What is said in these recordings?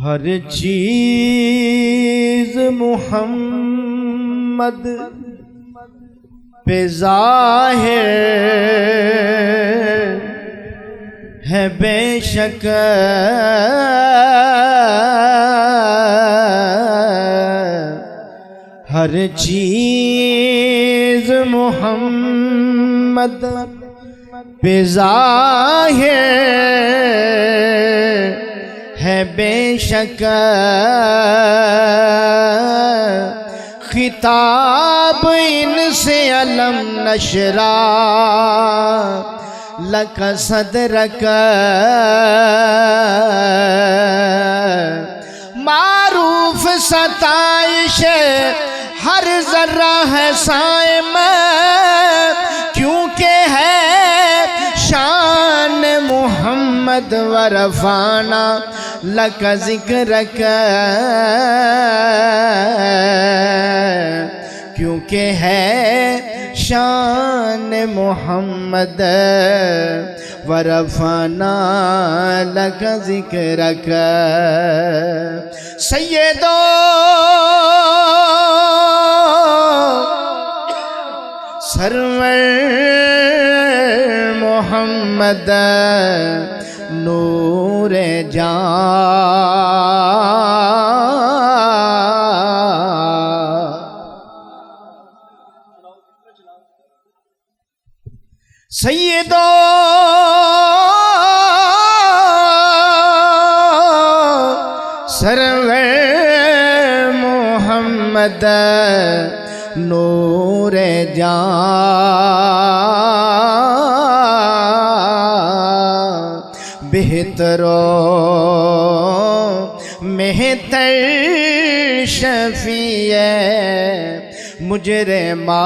ہر چیز محمد پہ ظاہر ہے بے شک، ہر چیز محمد پہ ظاہر ہے بے شک، خطاب ان سے علم نشرا لک صدرک، معروف ستائش ہر ذرہ ہے سائم، کیونکہ ہے شان محمد ورفانا لک ذکرک، کیونکہ ہے شان محمد ورفانا لک ذکرک، سیدو سرور محمد نور جان، سیدو سرور محمد نور جان، بہتر و مہتر شفیع مجرمان،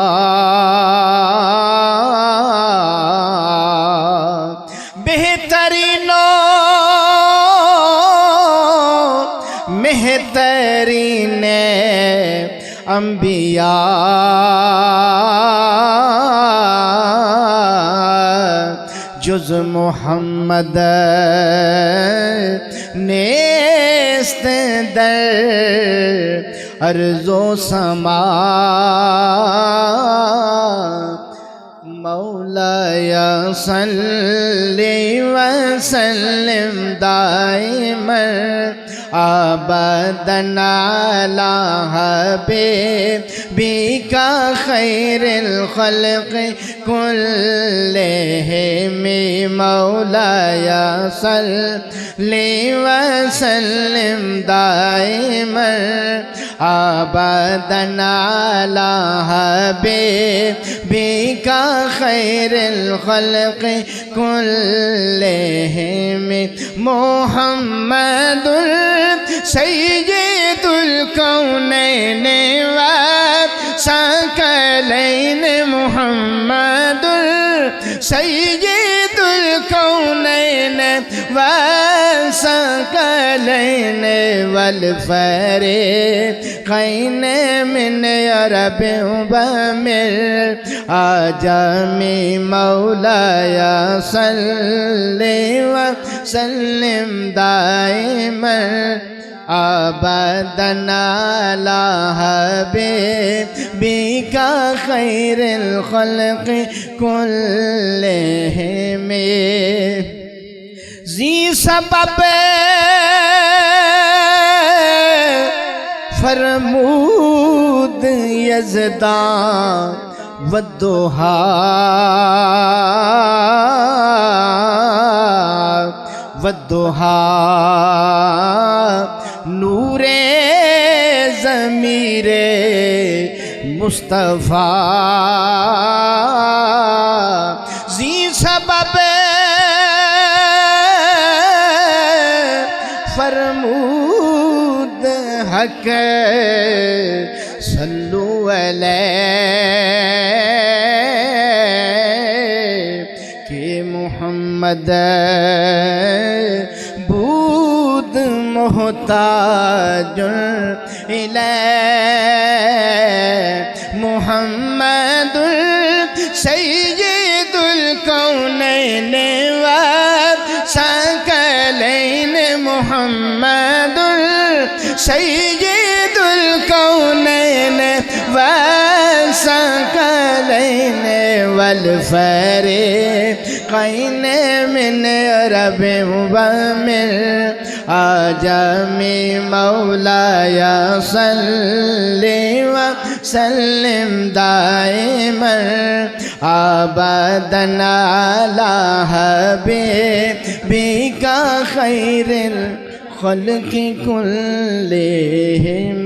بہترین و مہترین انبیاء، جز محمد نیست در ارض و سما، مولایا صلی وسلم دائما ابدا علی حبیبک خیر الخلق کلہم، مولایا صلی وسلم دائما ابدا علی حبیبک خیر الخلق کلہم، محمد سید الکونین والثقلین، محمد سید الکونین والثقلین والفریقین من عرب ومن عجم، مولایا صلی وسلم دائما ابدا علی حبیبک خیر الخلق کلہم، ذی سبب فرمود یزدان والضحیٰ نور ضمیر مصطفیٰ، ذی سبب فرمود حق صلو علیہ کہ محمد بود محتاج الیہ، محمد سید الکونین والثقلین، محمد محمد سید الکونین والثقلین والفریقین من عرب ومن عجم مولاي صل وسلم دائما ابدا على حبيبك خير الخلق كلهم